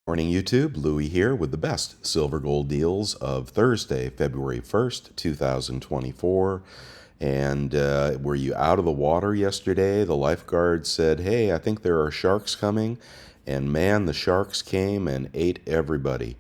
Morning, YouTube. Louie here with the best silver gold deals of Thursday, February 1st, 2024. And were you out of the water yesterday? The lifeguard said, "Hey, I think there are sharks coming." And man, the sharks came and ate everybody.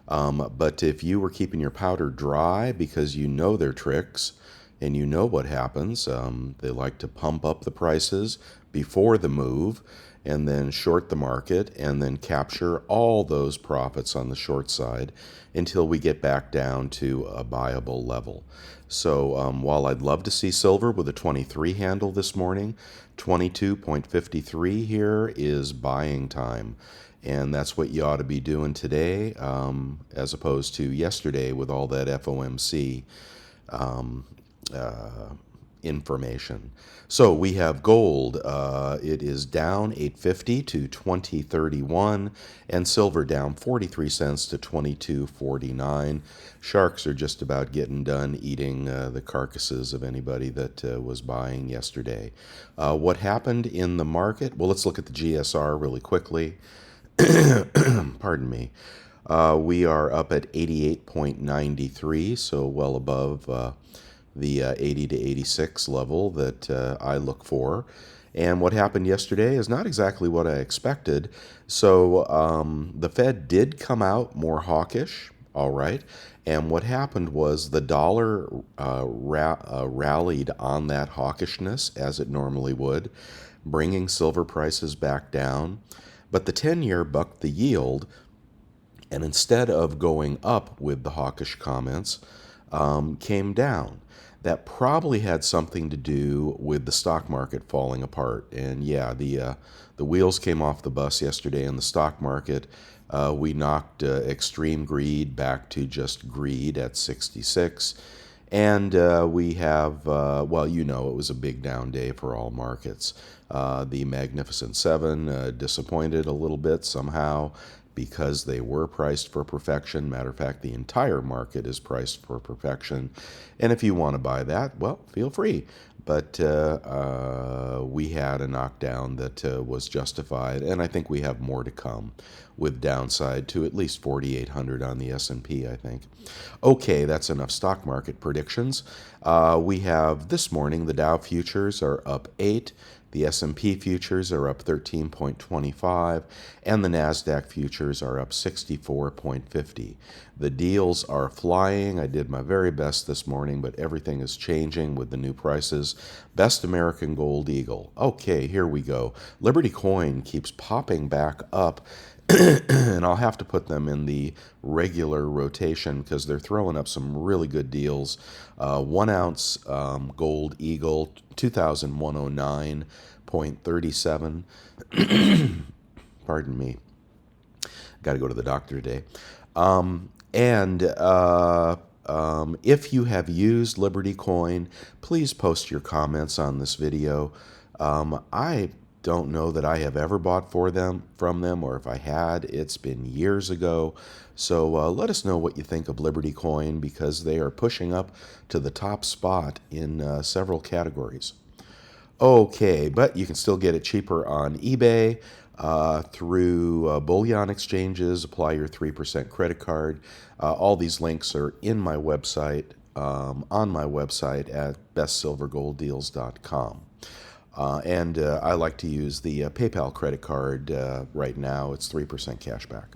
But if you were keeping your powder dry because you know their tricks and you know what happens, they like to pump up the prices before the move and then short the market and then capture all those profits on the short side until we get back down to a buyable level. So while I'd love to see silver with a 23 handle this morning, 22.53 here is buying time. And that's what you ought to be doing today, as opposed to yesterday with all that FOMC information. So we have gold. It is down 850 to 2031, and silver down 43 cents to 22.49. Sharks are just about getting done eating the carcasses of anybody that was buying yesterday. What happened in the market? Well, let's look at the GSR really quickly. Pardon me. We are up at 88.93, so well above the 80 to 86 level that I look for. And what happened yesterday is not exactly what I expected. So the Fed did come out more hawkish, all right. And what happened was the dollar rallied on that hawkishness as it normally would, bringing silver prices back down. But the 10-year bucked the yield, and instead of going up with the hawkish comments, came down. That probably had something to do with the stock market falling apart. And yeah, the wheels came off the bus yesterday in the stock market. We knocked extreme greed back to just greed at 66. And we have, well, you know, it was a big down day for all markets. The Magnificent Seven disappointed a little bit somehow because they were priced for perfection. Matter of fact, the entire market is priced for perfection. And if you want to buy that, well, feel free. But we had a knockdown that was justified, and I think we have more to come with downside to at least 4,800 on the S&P, I think. Okay, that's enough stock market predictions. We have this morning the Dow futures are up 8. The S&P futures are up 13.25, and the NASDAQ futures are up 64.50. The deals are flying. I did my very best this morning, but everything is changing with the new prices. Best American Gold Eagle. Okay, here we go. Liberty Coin keeps popping back up. And I'll have to put them in the regular rotation because they're throwing up some really good deals. 1 ounce gold eagle, 2,109.37. Pardon me. Got to go to the doctor today. If you have used Liberty Coin, please post your comments on this video. I don't know that I have ever bought from them, or if I had, it's been years ago. So let us know what you think of Liberty Coin because they are pushing up to the top spot in several categories. Okay, but you can still get it cheaper on eBay through bullion exchanges. Apply your 3% credit card. All these links are in my website, on my website at bestsilvergolddeals.com. I like to use the PayPal credit card right now. It's 3% cash back.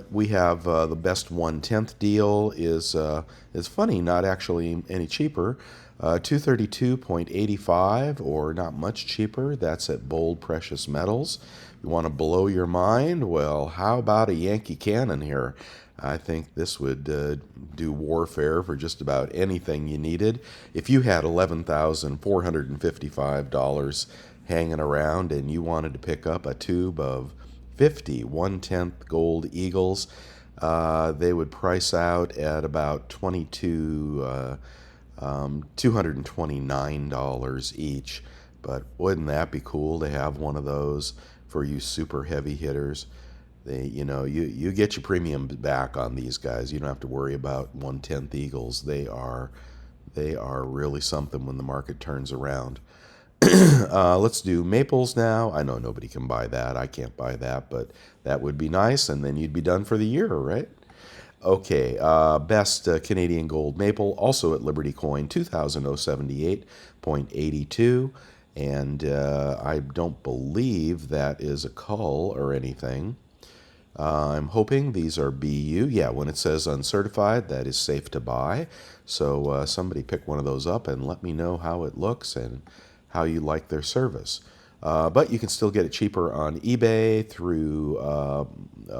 We have the best 1/10 deal is funny, not actually any cheaper. 232.85 or not much cheaper. That's at Bold Precious Metals. You want to blow your mind? Well, how about a Yankee Cannon here? I think this would do warfare for just about anything you needed. If you had $11,455 hanging around and you wanted to pick up a tube of 50 1/10 gold eagles, they would price out at about $229 each. But wouldn't that be cool to have one of those for you super heavy hitters? You get your premium back on these guys. You don't have to worry about 1/10 eagles. They are really something when the market turns around. Let's do maples now. I know nobody can buy that. I can't buy that, but that would be nice, and then you'd be done for the year, right? Okay, best Canadian gold maple, also at Liberty Coin, 2,078.82. And I don't believe that is a cull or anything. I'm hoping these are BU. Yeah, when it says uncertified, that is safe to buy. So somebody pick one of those up and let me know how it looks and how you like their service. But you can still get it cheaper on eBay through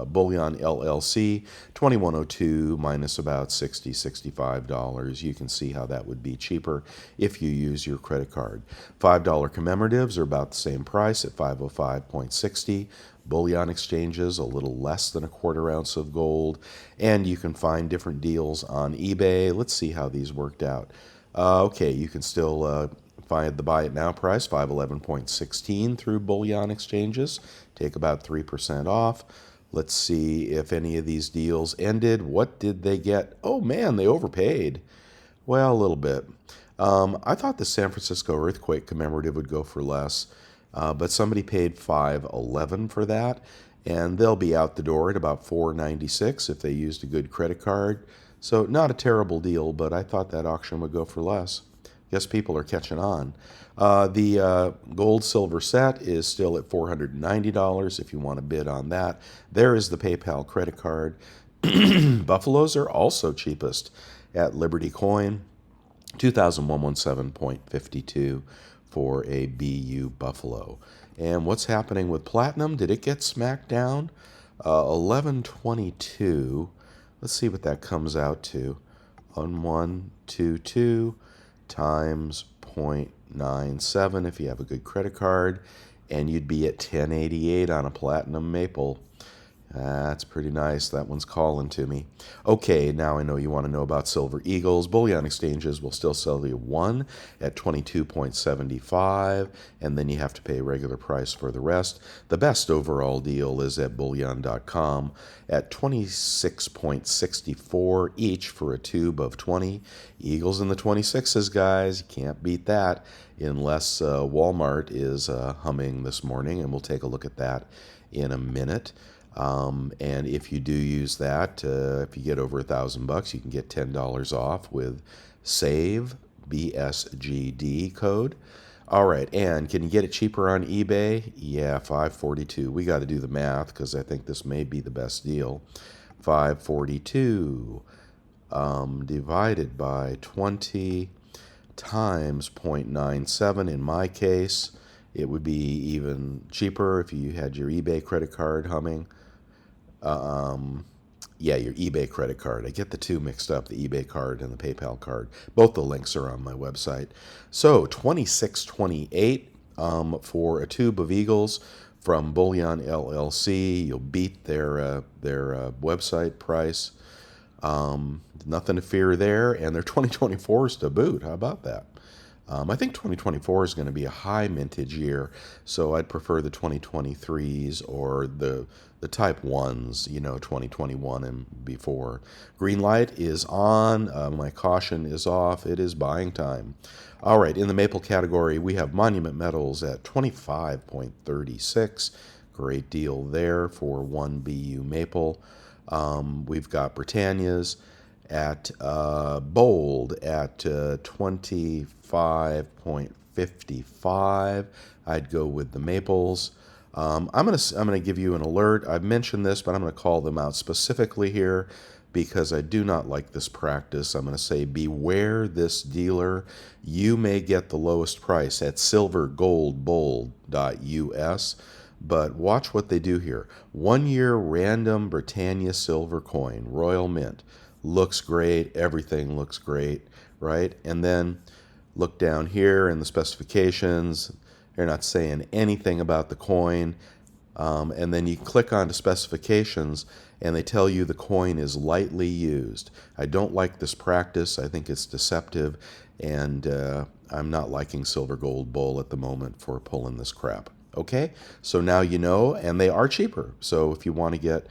Bullion LLC, 2102 minus about $65. You can see how that would be cheaper if you use your credit card. $5 commemoratives are about the same price at 505.60. Bullion exchanges a little less than a quarter ounce of gold, and you can find different deals on eBay. Let's see how these worked out. Okay, you can still find the buy it now price, 511.16 through Bullion exchanges. Take about 3% off. Let's see if any of these deals ended. What did they get? Oh man, they overpaid. Well, a little bit. I thought the San Francisco earthquake commemorative would go for less, but somebody paid $511 for that, and they'll be out the door at about $496 if they used a good credit card. So not a terrible deal, but I thought that auction would go for less. Guess people are catching on. The gold silver set is still at $490 if you want to bid on that. There is the PayPal credit card. Buffaloes are also cheapest at Liberty Coin, 2,117.52 for a BU Buffalo. And what's happening with platinum? Did it get smacked down? 1122. Let's see what that comes out to. 1122 times 0.97 if you have a good credit card, and you'd be at 1088 on a platinum maple. That's pretty nice. That one's calling to me. Okay, now I know you want to know about Silver Eagles. Bullion exchanges will still sell you one at 22.75, and then you have to pay regular price for the rest. The best overall deal is at bullion.com at 26.64 each for a tube of 20. Eagles in the 26s, guys. You can't beat that unless Walmart is humming this morning, and we'll take a look at that in a minute. And if you do use that, if you get over $1,000, you can get $10 off with SAVE BSGD code. All right, and can you get it cheaper on eBay? Yeah, 542. We got to do the math because I think this may be the best deal. 542 divided by 20 times 0.97 in my case. It would be even cheaper if you had your eBay credit card humming. Yeah, your eBay credit card. I get the two mixed up, the eBay card and the PayPal card. Both the links are on my website. So $26.28 for a tube of Eagles from Bullion LLC. You'll beat their website price. Nothing to fear there, and their 2024s to boot. How about that? I think 2024 is going to be a high mintage year, so I'd prefer the 2023s or the type 1s, 2021 and before. Green light is on. My caution is off. It is buying time. All right, in the maple category, we have Monument Metals at 25.36. Great deal there for one BU maple. We've got Britannia's at Bold at 25.55. I'd go with the maples. I'm gonna give you an alert. I've mentioned this, but I'm gonna call them out specifically here because I do not like this practice. I'm gonna say beware this dealer. You may get the lowest price at silvergoldbold.us. But watch what they do here. 1 year random Britannia silver coin, Royal Mint. Looks great. Everything looks great, right? And then look down here in the specifications. They're not saying anything about the coin. And then you click onto specifications and they tell you the coin is lightly used. I don't like this practice. I think it's deceptive. And I'm not liking Silver Gold Bull at the moment for pulling this crap. Okay, so now you know, and they are cheaper. So if you want to get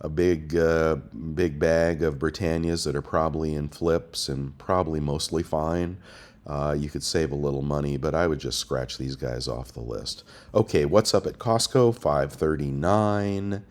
a big bag of Britannias that are probably in flips and probably mostly fine, You could save a little money, but I would just scratch these guys off the list. Okay, what's up at Costco? $5.39.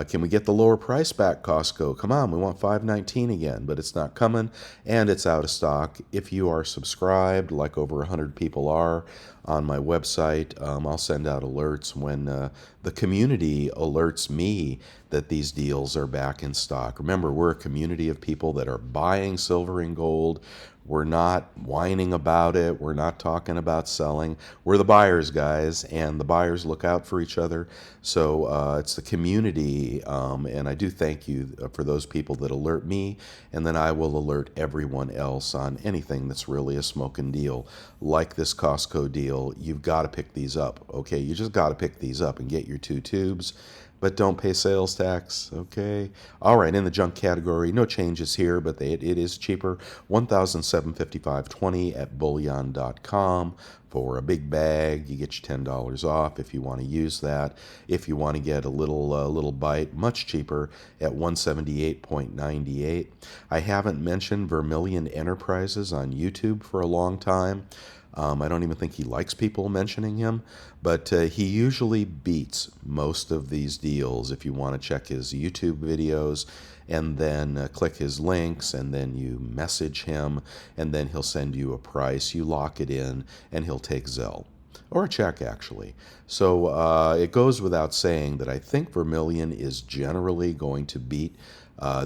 Can we get the lower price back, Costco? Come on, we want $5.19 again, but it's not coming, and it's out of stock. If you are subscribed, like over 100 people are on my website, I'll send out alerts when the community alerts me that these deals are back in stock. Remember, we're a community of people that are buying silver and gold. We're not whining about it. We're not talking about selling. We're the buyers, guys, and the buyers look out for each other. So it's the community, and I do thank you for those people that alert me, and then I will alert everyone else on anything that's really a smoking deal. Like this Costco deal, you've got to pick these up, okay? You just got to pick these up and get your 2 tubes. But don't pay sales tax, okay? All right, in the junk category, no changes here, but it is cheaper. $1,755.20 at bullion.com for a big bag. You get your $10 off if you want to use that. If you want to get a little bite, much cheaper at $178.98. I haven't mentioned Vermilion Enterprises on YouTube for a long time. I don't even think he likes people mentioning him, but he usually beats most of these deals. If you want to check his YouTube videos and then click his links and then you message him and then he'll send you a price, you lock it in and he'll take Zelle. Or a check, actually. So it goes without saying that I think Vermilion is generally going to beat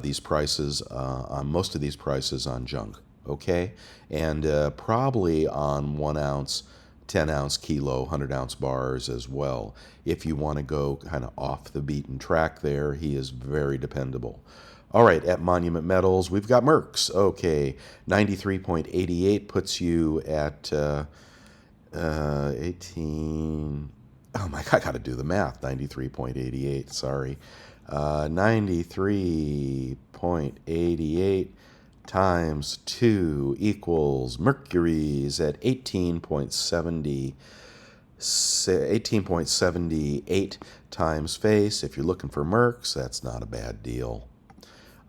these prices, on most of these prices on junk. Okay, and probably on 1 ounce, 10 ounce, kilo, 100 ounce bars as well. If you want to go kind of off the beaten track there, he is very dependable. All right, at Monument Metals, we've got Mercs. Okay, 93.88 puts you at 18. Oh my God, I got to do the math. 93.88, sorry. 93.88 times 2 equals Mercury's at 18.78 times face. If you're looking for Mercs, that's not a bad deal.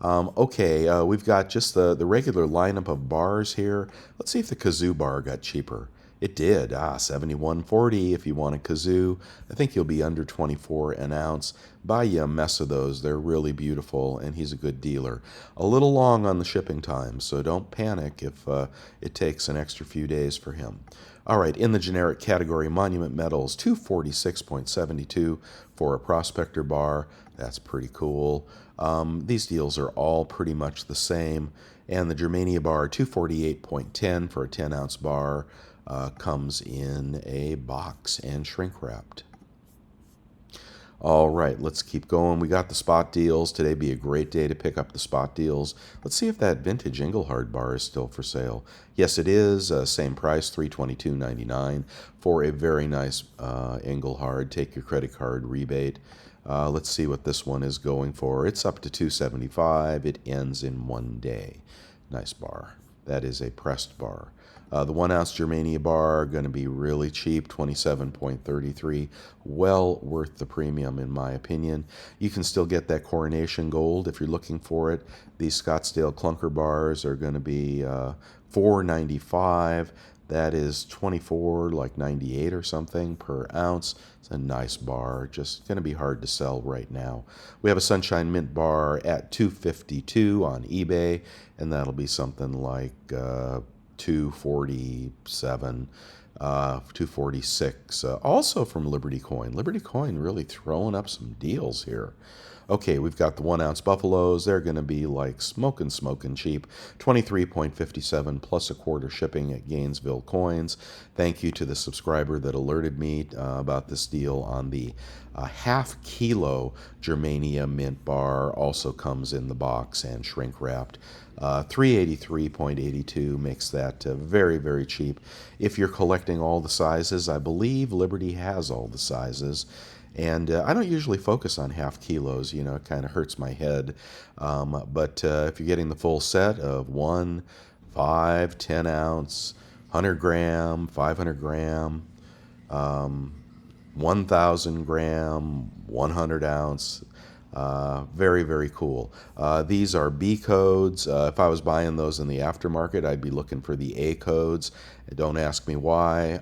Okay, we've got just the regular lineup of bars here. Let's see if the Kazoo bar got cheaper. It did. $71.40 if you want a Kazoo. I think you'll be under 24 an ounce. Buy you a mess of those. They're really beautiful, and he's a good dealer. A little long on the shipping time, so don't panic if it takes an extra few days for him. All right, in the generic category, Monument Metals, $246.72 for a Prospector bar. That's pretty cool. These deals are all pretty much the same. And the Germania bar, $248.10 for a 10 ounce bar. Comes in a box and shrink wrapped. All right, let's keep going. We got the spot deals. Today be a great day to pick up the spot deals. Let's see if that vintage Engelhard bar is still for sale. Yes, it is. Same price, $322.99 for a very nice Engelhard. Take your credit card rebate. Let's see what this one is going for. It's up to $275. It ends in 1 day. Nice bar. That is a pressed bar. The 1 ounce Germania bar going to be really cheap, $27.33. Well worth the premium, in my opinion. You can still get that Coronation Gold if you're looking for it. These Scottsdale Clunker bars are going to be $4.95. That is 24, like 98 or something per ounce. It's a nice bar, just going to be hard to sell right now. We have a Sunshine Mint bar at $252 on eBay, and that'll be something like $247, $246. Also from Liberty Coin. Liberty Coin really throwing up some deals here. Okay, we've got the 1 ounce Buffaloes. They're going to be like smoking cheap. $23.57 plus a quarter shipping at Gainesville Coins. Thank you to the subscriber that alerted me about this deal on the half kilo Germania Mint bar. Also comes in the box and shrink wrapped. $383.82 makes that very, very cheap. If you're collecting all the sizes, I believe Liberty has all the sizes. And I don't usually focus on half kilos, you know, it kind of hurts my head. But if you're getting the full set of 1, 5, 10 ounce, 100 gram, 500 gram, 1,000 gram, 100 ounce, Very, very cool. These are B codes. If I was buying those in the aftermarket, I'd be looking for the A codes. Don't ask me why.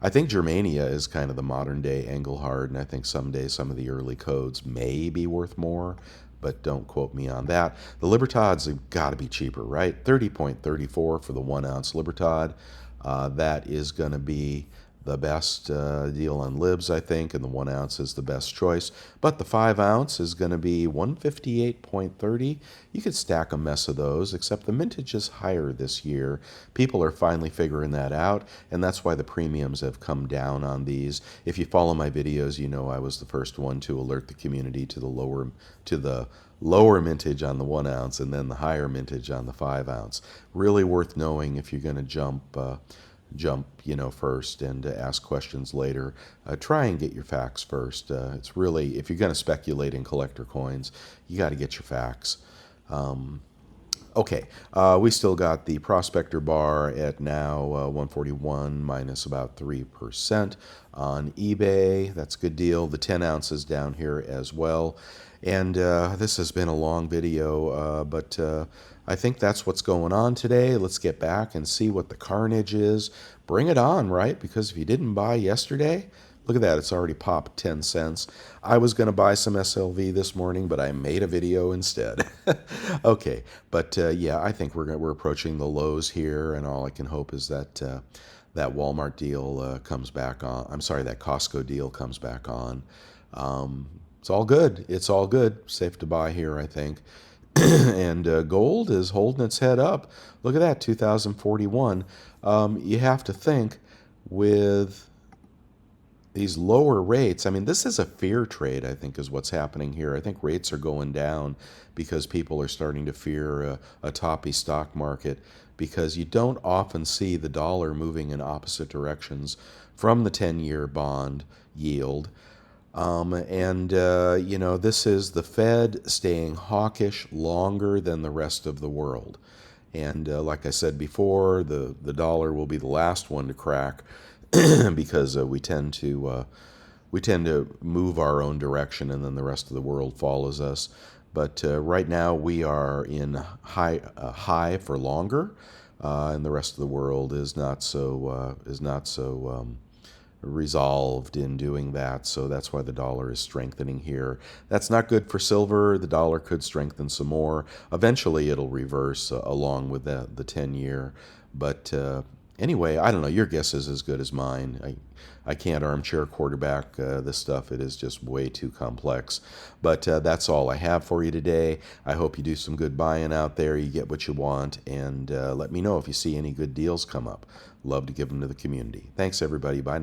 I think Germania is kind of the modern day Engelhard, and I think someday some of the early codes may be worth more, but don't quote me on that. The Libertads have got to be cheaper, right? 30.34 for the 1 ounce Libertad. That is going to be the best deal on libs, I think, and the 1 ounce is the best choice. But the 5 ounce is going to be 158.30. You could stack a mess of those, except the mintage is higher this year. People are finally figuring that out, and that's why the premiums have come down on these. If you follow my videos, you know I was the first one to alert the community to the lower mintage on the 1 ounce and then the higher mintage on the 5 ounce. Really worth knowing if you're going to jump, first and ask questions later. Try and get your facts first. It's really, if you're going to speculate in collector coins, you got to get your facts. Okay, we still got the Prospector bar at now 141 minus about 3% on eBay. That's a good deal. The 10 ounces down here as well. And this has been a long video, but I think that's what's going on today. Let's get back and see what the carnage is. Bring it on, right? Because if you didn't buy yesterday, look at that, it's already popped 10 cents. I was going to buy some SLV this morning, but I made a video instead. Okay, but yeah, I think we're approaching the lows here, and all I can hope is that that Walmart deal comes back on. I'm sorry, that Costco deal comes back on. It's all good. It's all good. Safe to buy here, I think. And gold is holding its head up. Look at that, 2041. You have to think with these lower rates. I mean, this is a fear trade, I think, is what's happening here. I think rates are going down because people are starting to fear a toppy stock market, because you don't often see the dollar moving in opposite directions from the 10-year bond yield. This is the Fed staying hawkish longer than the rest of the world. And like I said before, the dollar will be the last one to crack because we tend to move our own direction, and then the rest of the world follows us. But right now we are in high for longer, and the rest of the world is not so resolved in doing that. So that's why the dollar is strengthening here. That's not good for silver. The dollar could strengthen some more. Eventually it'll reverse along with the 10-year. But anyway, I don't know. Your guess is as good as mine. I can't armchair quarterback this stuff. It is just way too complex. But that's all I have for you today. I hope you do some good buying out there. You get what you want. And let me know if you see any good deals come up. Love to give them to the community. Thanks, everybody. Bye.